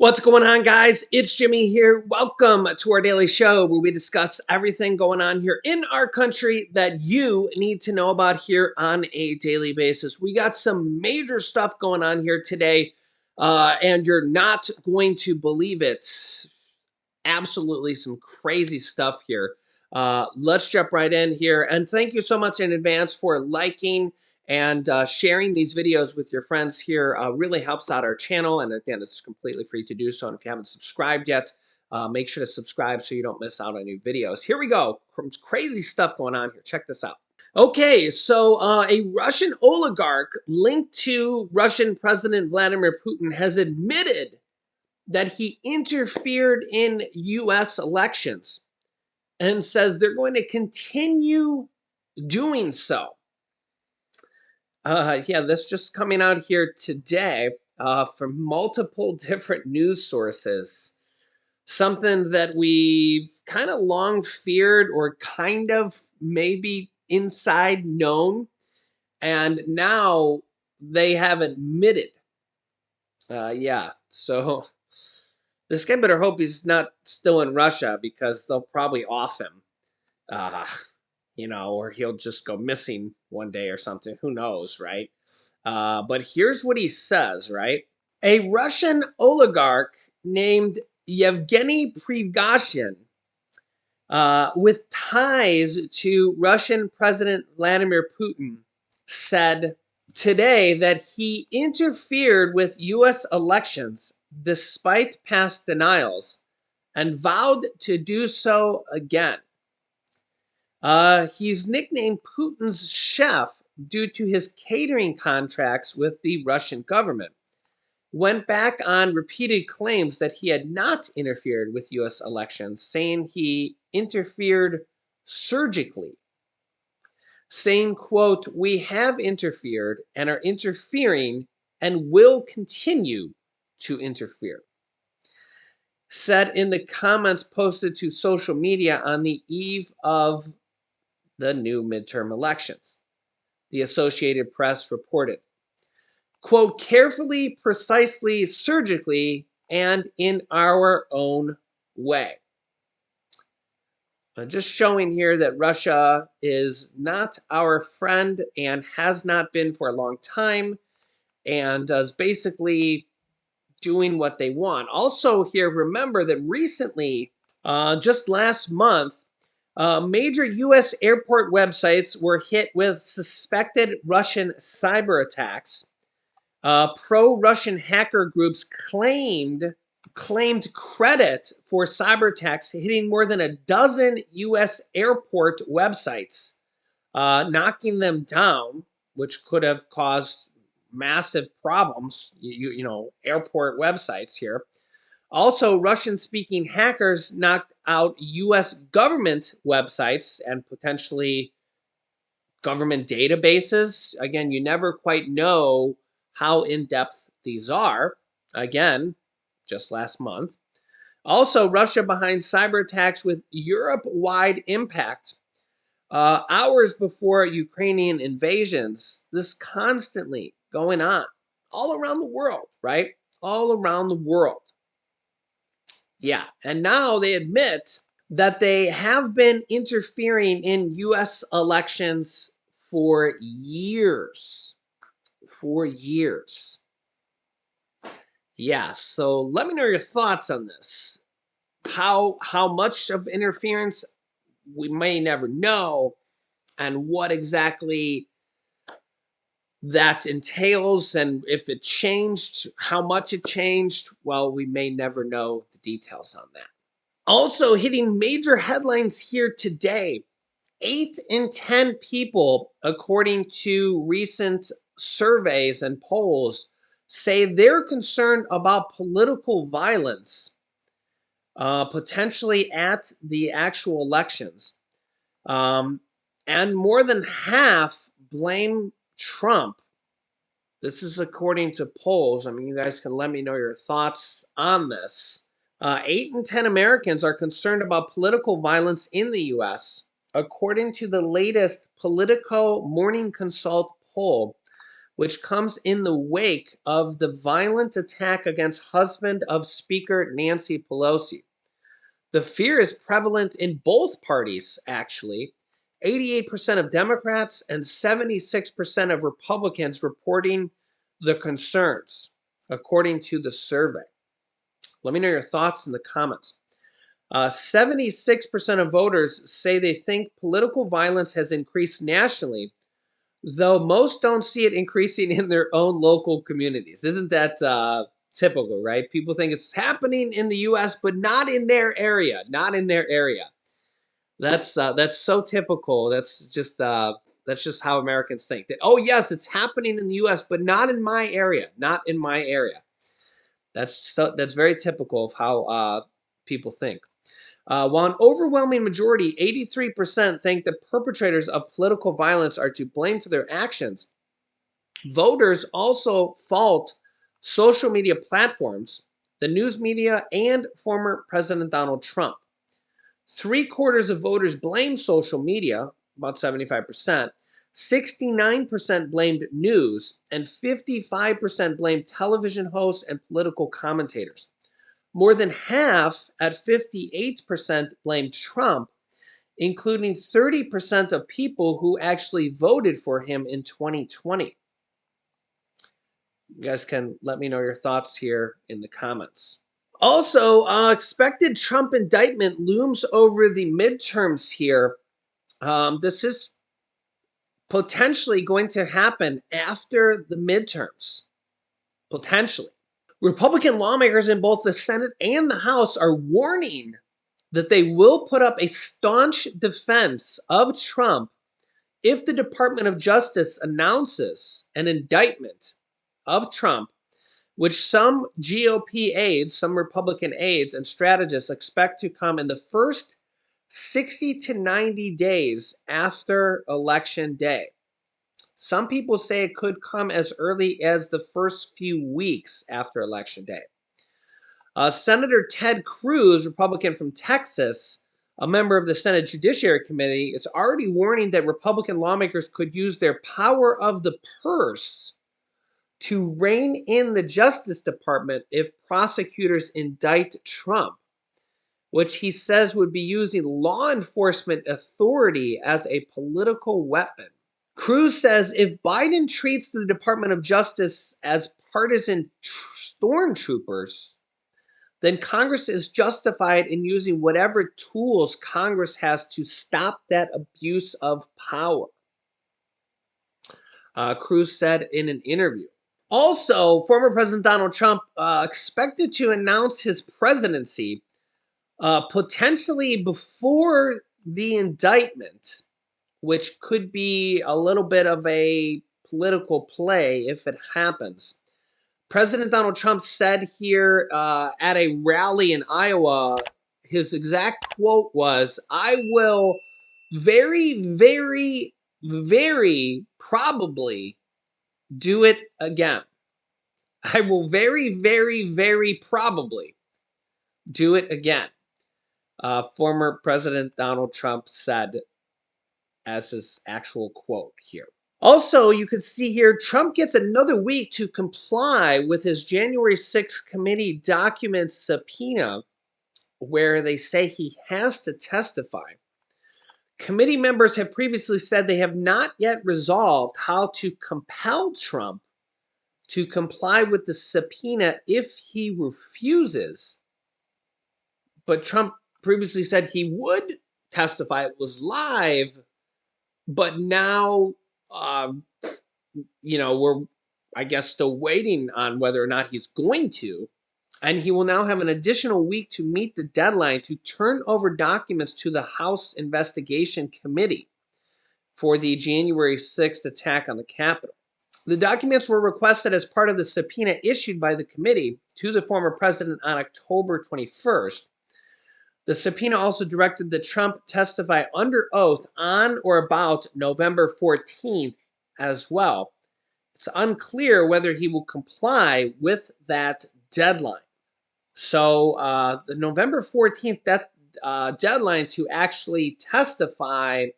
What's going on, guys? It's Jimmy here. Welcome to our daily show where we discuss everything going on here in our country that you need to know about here on a daily basis. We got some major stuff going on here today, and you're not going to believe it. Absolutely some crazy stuff here. Let's jump right in here. And thank you so much in advance for liking and sharing these videos with your friends here. Really helps out our channel. And again, it's completely free to do so. And if you haven't subscribed yet, make sure to subscribe so you don't miss out on new videos. Here we go. Some crazy stuff going on here. Check this out. Okay, so a Russian oligarch linked to Russian President Vladimir Putin has admitted that he interfered in U.S. elections and says they're going to continue doing so. Yeah, this just coming out here today from multiple different news sources. Something that we've kind of long feared or kind of maybe inside known. And now they have admitted. Yeah, so this guy better hope he's not still in Russia because they'll probably off him. Uh, or he'll just go missing one day or something. Who knows, right? But here's what he says, right? A Russian oligarch named Yevgeny Prigozhin, with ties to Russian President Vladimir Putin, said today that he interfered with U.S. elections despite past denials and vowed to do so again. He's nicknamed Putin's chef due to his catering contracts with the Russian government. Went back on repeated claims that he had not interfered with U.S. elections, saying he interfered surgically, saying, quote, "We have interfered and are interfering and will continue to interfere," said in the comments posted to social media on the eve of the new midterm elections. The Associated Press reported, quote, "Carefully, precisely, surgically, and in our own way." Just showing here that Russia is not our friend and has not been for a long time and is basically doing what they want. Also here, remember that recently, just last month, major U.S. airport websites were hit with suspected Russian cyber attacks. Pro-Russian hacker groups claimed credit for cyber attacks, hitting more than a dozen U.S. airport websites, knocking them down, which could have caused massive problems. Airport websites here. Also, Russian-speaking hackers knocked out U.S. government websites and potentially government databases. Again, you never quite know how in-depth these are. Again, just last month. Also, Russia behind cyber attacks with Europe-wide impact. Hours before Ukrainian invasions, this constantly going on all around the world, right? All around the world. Yeah, and now they admit that they have been interfering in U.S. elections for years. For years. Yeah, so let me know your thoughts on this. How much of interference we may never know, and what exactly that entails, and if it changed, how much it changed. Well, we may never know the details on that. Also hitting major headlines here today, 8 in 10 people, according to recent surveys and polls, say they're concerned about political violence, potentially at the actual elections. And more than half blame Trump. This is according to polls. I mean, you guys can let me know your thoughts on this. 8 in 10 Americans are concerned about political violence in the U.S., according to the latest Politico Morning Consult poll, which comes in the wake of the violent attack against husband of Speaker Nancy Pelosi. The fear is prevalent in both parties, actually. 88% of Democrats and 76% of Republicans reporting the concerns, according to the survey. Let me know your thoughts in the comments. 76% of voters say they think political violence has increased nationally, though most don't see it increasing in their own local communities. Isn't that typical, right? People think it's happening in the U.S., but not in their area. Not in their area. That's so typical. That's just how Americans think. That, oh yes, it's happening in the U.S., but not in my area. Not in my area. That's very typical of how people think. While an overwhelming majority, 83%, think the perpetrators of political violence are to blame for their actions, voters also fault social media platforms, the news media, and former President Donald Trump. 3/4 of voters blame social media, about 75%. 69% blamed news, and 55% blamed television hosts and political commentators. More than half, at 58%, blamed Trump, including 30% of people who actually voted for him in 2020. You guys can let me know your thoughts here in the comments. Also, expected Trump indictment looms over the midterms here. This is potentially going to happen after the midterms. Potentially. Republican lawmakers in both the Senate and the House are warning that they will put up a staunch defense of Trump if the Department of Justice announces an indictment of Trump, which some GOP aides, some Republican aides and strategists expect to come in the first 60 to 90 days after Election Day. Some people say it could come as early as the first few weeks after Election Day. Senator Ted Cruz, Republican from Texas, a member of the Senate Judiciary Committee, is already warning that Republican lawmakers could use their power of the purse to rein in the Justice Department if prosecutors indict Trump, which he says would be using law enforcement authority as a political weapon. Cruz says if Biden treats the Department of Justice as partisan stormtroopers, then Congress is justified in using whatever tools Congress has to stop that abuse of power, Cruz said in an interview. Also, former President Donald Trump expected to announce his presidency potentially before the indictment, which could be a little bit of a political play if it happens. President Donald Trump said here at a rally in Iowa, his exact quote was, "I will very, very, very probably do it again. I will very, very, very probably do it again." Former President Donald Trump said as his actual quote here. Also, you can see here, Trump gets another week to comply with his January 6th committee document subpoena, where they say he has to testify. Committee members have previously said they have not yet resolved how to compel Trump to comply with the subpoena if he refuses. But Trump previously said he would testify. It was live, but now we're, I guess, still waiting on whether or not he's going to. And he will now have an additional week to meet the deadline to turn over documents to the House Investigation Committee for the January 6th attack on the Capitol. The documents were requested as part of the subpoena issued by the committee to the former president on October 21st. The subpoena also directed that Trump testify under oath on or about November 14th as well. It's unclear whether he will comply with that deadline. So the November 14th deadline to actually testify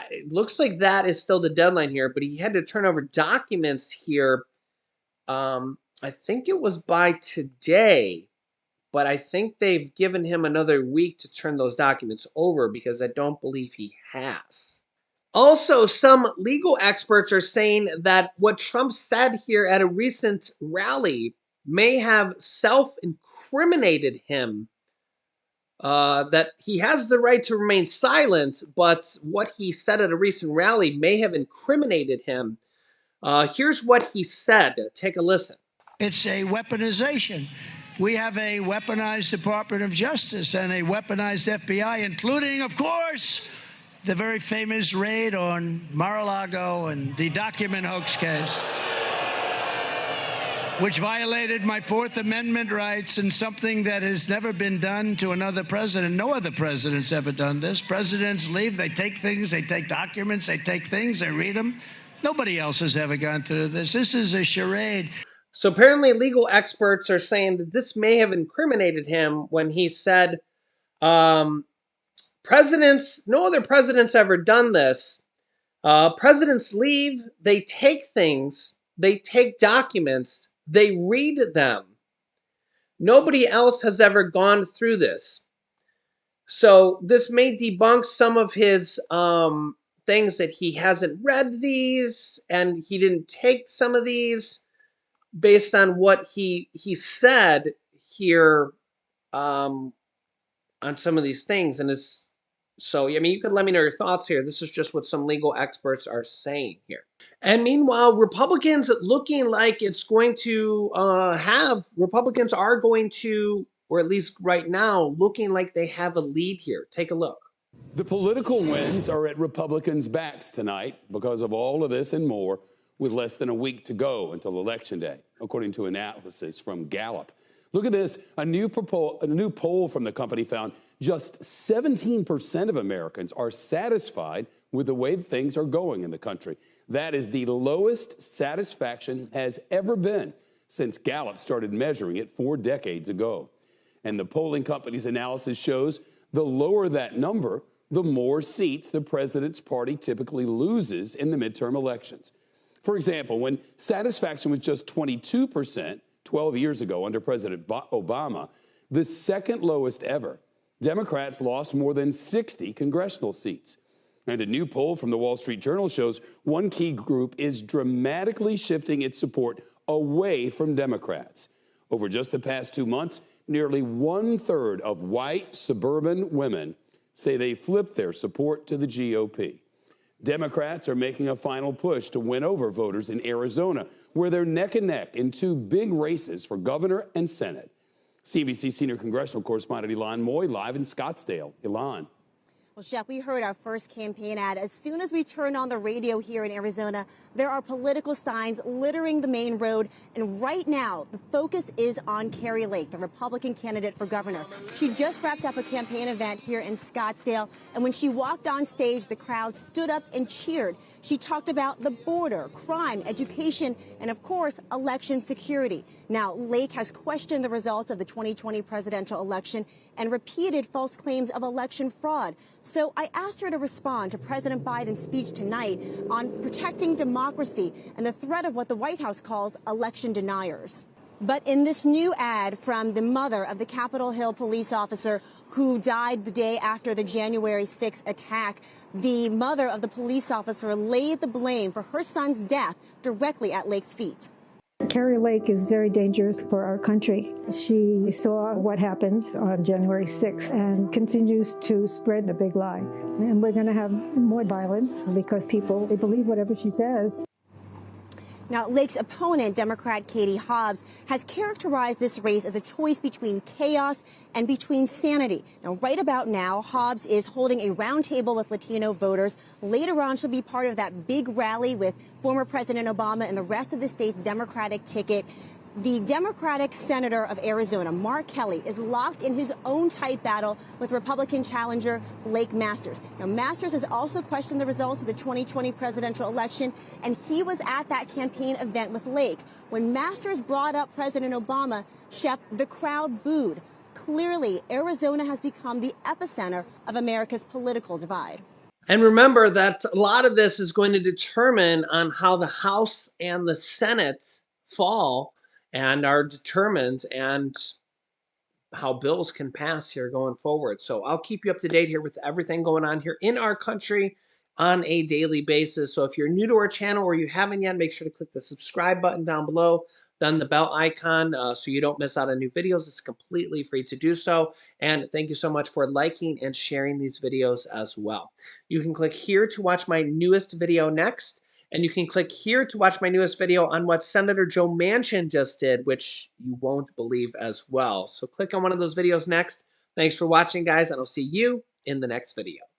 It looks like that is still the deadline here, but he had to turn over documents here. I think it was by today, but I think they've given him another week to turn those documents over because I don't believe he has. Also, some legal experts are saying that what Trump said here at a recent rally may have self-incriminated him. That he has the right to remain silent, but what he said at a recent rally may have incriminated him. Here's what he said. Take a listen. It's a weaponization. We have a weaponized Department of Justice and a weaponized FBI, including, of course, the very famous raid on Mar-a-Lago and the document hoax case, which violated my Fourth Amendment rights and something that has never been done to another president. No other president's ever done this. Presidents leave, they take things, they take documents, they take things, they read them. Nobody else has ever gone through this. This is a charade. So apparently legal experts are saying that this may have incriminated him when he said, no other president's ever done this. Presidents leave, they take things, they take documents, they read them. Nobody else has ever gone through this. So this may debunk some of his things that he hasn't read these and he didn't take some of these based on what he said here on some of these things. And so, I mean, you can let me know your thoughts here. This is just what some legal experts are saying here. And meanwhile, Republicans looking like it's going to Republicans are going to, or at least right now, looking like they have a lead here. Take a look. The political winds are at Republicans' backs tonight because of all of this and more, with less than a week to go until Election Day, according to analysis from Gallup. Look at this. A new poll from the company found just 17% of Americans are satisfied with the way things are going in the country. That is the lowest satisfaction has ever been since Gallup started measuring it 4 decades ago. And the polling company's analysis shows the lower that number, the more seats the president's party typically loses in the midterm elections. For example, when satisfaction was just 22% 12 years ago under President Obama, the second lowest ever, Democrats lost more than 60 congressional seats. And a new poll from the Wall Street Journal shows one key group is dramatically shifting its support away from Democrats. Over just the past 2 months, nearly 1/3 of white suburban women say they flipped their support to the GOP. Democrats are making a final push to win over voters in Arizona, where they're neck and neck in 2 big races for governor and Senate. CBC senior congressional correspondent Ilan Moy live in Scottsdale. Ilan. Well, Shep, we heard our first campaign ad. As soon as we turn on the radio here in Arizona, there are political signs littering the main road. And right now, the focus is on Kari Lake, the Republican candidate for governor. She just wrapped up a campaign event here in Scottsdale. And when she walked on stage, the crowd stood up and cheered. She talked about the border, crime, education, and of course, election security. Now, Lake has questioned the results of the 2020 presidential election and repeated false claims of election fraud. So I asked her to respond to President Biden's speech tonight on protecting democracy and the threat of what the White House calls election deniers. But in this new ad from the mother of the Capitol Hill police officer who died the day after the January 6th attack, the mother of the police officer laid the blame for her son's death directly at Lake's feet. Kari Lake is very dangerous for our country. She saw what happened on January 6th and continues to spread the big lie. And we're going to have more violence because people, they believe whatever she says. Now, Lake's opponent, Democrat Katie Hobbs, has characterized this race as a choice between chaos and between sanity. Now, right about now, Hobbs is holding a roundtable with Latino voters. Later on, she'll be part of that big rally with former President Obama and the rest of the state's Democratic ticket. The Democratic senator of Arizona, Mark Kelly, is locked in his own tight battle with Republican challenger Blake Masters. Now, Masters has also questioned the results of the 2020 presidential election, and he was at that campaign event with Lake. When Masters brought up President Obama, Shep, the crowd booed. Clearly, Arizona has become the epicenter of America's political divide. And remember that a lot of this is going to determine on how the House and the Senate fall and are determined, and how bills can pass here going forward. So I'll keep you up to date here with everything going on here in our country on a daily basis. So if you're new to our channel or you haven't yet, make sure to click the subscribe button down below, then the bell icon, so you don't miss out on new videos. It's completely free to do so. And thank you so much for liking and sharing these videos as well. You can click here to watch my newest video next. And you can click here to watch my newest video on what Senator Joe Manchin just did, which you won't believe as well. So click on one of those videos next. Thanks for watching, guys, and I'll see you in the next video.